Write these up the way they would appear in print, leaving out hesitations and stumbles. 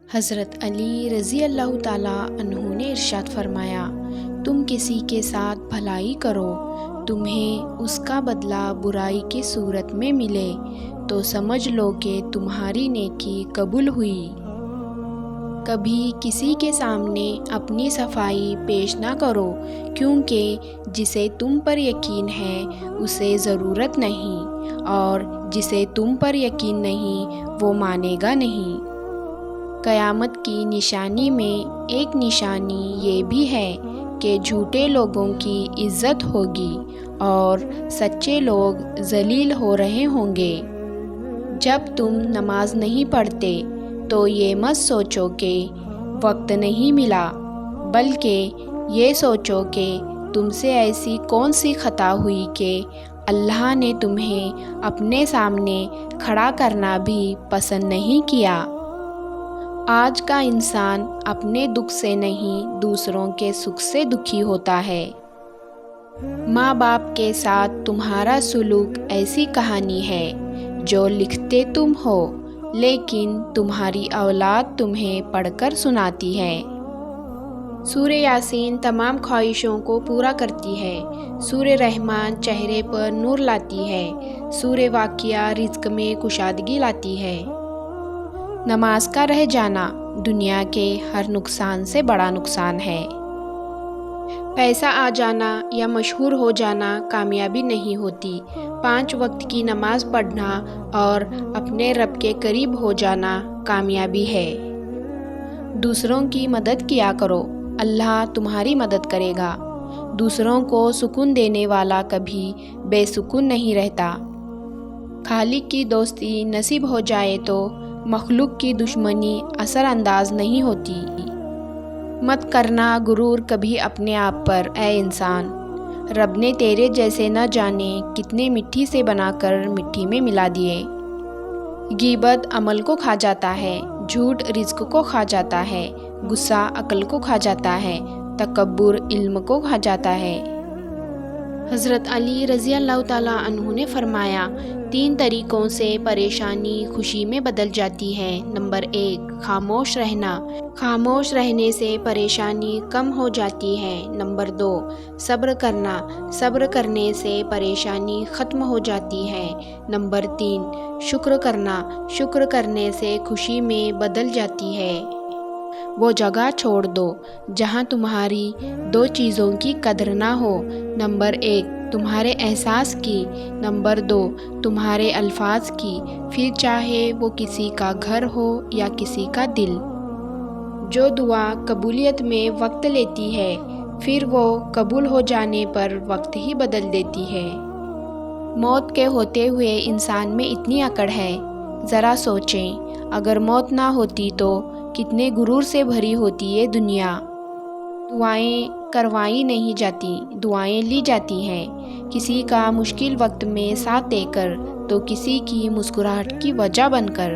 حضرت علی رضی اللہ تعالیٰ عنہ نے ارشاد فرمایا، تم کسی کے ساتھ بھلائی کرو، تمہیں اس کا بدلہ برائی کی صورت میں ملے تو سمجھ لو کہ تمہاری نیکی قبول ہوئی۔ کبھی کسی کے سامنے اپنی صفائی پیش نہ کرو، کیونکہ جسے تم پر یقین ہے اسے ضرورت نہیں، اور جسے تم پر یقین نہیں وہ مانے گا نہیں۔ قیامت کی نشانی میں ایک نشانی یہ بھی ہے کہ جھوٹے لوگوں کی عزت ہوگی اور سچے لوگ ذلیل ہو رہے ہوں گے۔ جب تم نماز نہیں پڑھتے تو یہ مت سوچو کہ وقت نہیں ملا، بلکہ یہ سوچو کہ تم سے ایسی کون سی خطا ہوئی کہ اللہ نے تمہیں اپنے سامنے کھڑا کرنا بھی پسند نہیں کیا۔ آج کا انسان اپنے دکھ سے نہیں دوسروں کے سکھ سے دکھی ہوتا ہے۔ ماں باپ کے ساتھ تمہارا سلوک ایسی کہانی ہے جو لکھتے تم ہو، لیکن تمہاری اولاد تمہیں پڑھ کر سناتی ہے۔ سورہ یاسین تمام خواہشوں کو پورا کرتی ہے۔ سورہ رحمان چہرے پر نور لاتی ہے۔ سورہ واقعہ رزق میں کشادگی لاتی ہے۔ نماز کا رہ جانا دنیا کے ہر نقصان سے بڑا نقصان ہے۔ پیسہ آ جانا یا مشہور ہو جانا کامیابی نہیں ہوتی، 5 وقت کی نماز پڑھنا اور اپنے رب کے قریب ہو جانا کامیابی ہے۔ دوسروں کی مدد کیا کرو، اللہ تمہاری مدد کرے گا۔ دوسروں کو سکون دینے والا کبھی بے سکون نہیں رہتا۔ خالق کی دوستی نصیب ہو جائے تو مخلوق کی دشمنی اثر انداز نہیں ہوتی۔ مت کرنا غرور کبھی اپنے آپ پر اے انسان، رب نے تیرے جیسے نہ جانے کتنے مٹی سے بنا کر مٹی میں ملا دیے۔ غیبت عمل کو کھا جاتا ہے، جھوٹ رزق کو کھا جاتا ہے، غصہ عقل کو کھا جاتا ہے، تکبر علم کو کھا جاتا ہے۔ حضرت علی رضی اللہ تعالیٰ عنہ نے فرمایا، 3 طریقوں سے پریشانی خوشی میں بدل جاتی ہے۔ نمبر 1، خاموش رہنا، خاموش رہنے سے پریشانی کم ہو جاتی ہے۔ نمبر 2، صبر کرنا، صبر کرنے سے پریشانی ختم ہو جاتی ہے۔ نمبر 3، شکر کرنا، شکر کرنے سے خوشی میں بدل جاتی ہے۔ وہ جگہ چھوڑ دو جہاں تمہاری 2 چیزوں کی قدر نہ ہو، نمبر 1 تمہارے احساس کی، نمبر 2 تمہارے الفاظ کی، پھر چاہے وہ کسی کا گھر ہو یا کسی کا دل۔ جو دعا قبولیت میں وقت لیتی ہے، پھر وہ قبول ہو جانے پر وقت ہی بدل دیتی ہے۔ موت کے ہوتے ہوئے انسان میں اتنی اکڑ ہے، ذرا سوچیں اگر موت نہ ہوتی تو کتنے غرور سے بھری ہوتی یہ دنیا۔ دعائیں کروائی نہیں جاتی، دعائیں لی جاتی ہیں، کسی کا مشکل وقت میں ساتھ دے کر تو کسی کی مسکراہٹ کی وجہ بن کر۔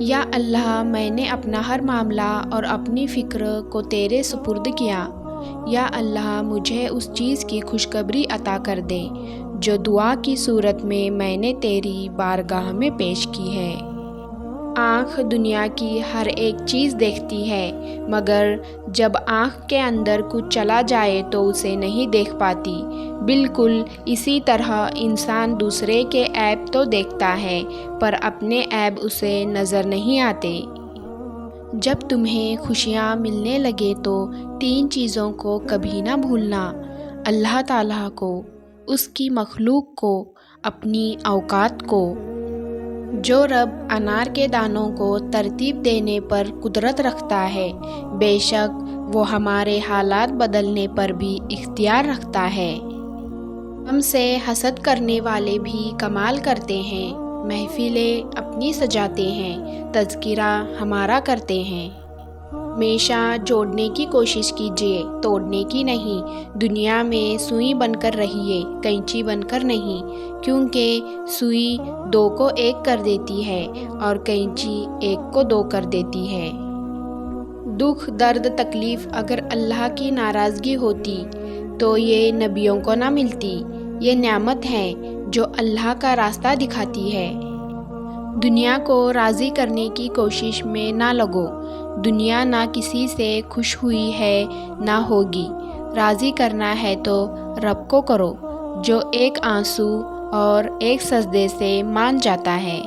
یا اللہ، میں نے اپنا ہر معاملہ اور اپنی فکر کو تیرے سپرد کیا۔ یا اللہ، مجھے اس چیز کی خوشخبری عطا کر دے جو دعا کی صورت میں نے تیری بارگاہ میں پیش کی ہے۔ آنکھ دنیا کی ہر ایک چیز دیکھتی ہے، مگر جب آنکھ کے اندر کچھ چلا جائے تو اسے نہیں دیکھ پاتی۔ بالکل اسی طرح انسان دوسرے کے عیب تو دیکھتا ہے، پر اپنے عیب اسے نظر نہیں آتے۔ جب تمہیں خوشیاں ملنے لگے تو 3 چیزوں کو کبھی نہ بھولنا، اللہ تعالیٰ کو، اس کی مخلوق کو، اپنی اوقات کو۔ جو رب انار کے دانوں کو ترتیب دینے پر قدرت رکھتا ہے، بے شک وہ ہمارے حالات بدلنے پر بھی اختیار رکھتا ہے۔ ہم سے حسد کرنے والے بھی کمال کرتے ہیں، محفلیں اپنی سجاتے ہیں، تذکرہ ہمارا کرتے ہیں۔ ہمیشہ جوڑنے کی کوشش کیجیے، توڑنے کی نہیں۔ دنیا میں سوئی بن کر رہیے، کینچی بن کر نہیں، کیونکہ سوئی 2 کو 1 کر دیتی ہے اور کینچی 1 کو 2 کر دیتی ہے۔ دکھ درد تکلیف اگر اللہ کی ناراضگی ہوتی تو یہ نبیوں کو نہ ملتی۔ یہ نعمت ہے جو اللہ کا راستہ دکھاتی ہے۔ دنیا کو راضی کرنے کی کوشش میں نہ لگو، دنیا نہ کسی سے خوش ہوئی ہے نہ ہوگی۔ راضی کرنا ہے تو رب کو کرو، جو ایک آنسو اور ایک سجدے سے مان جاتا ہے۔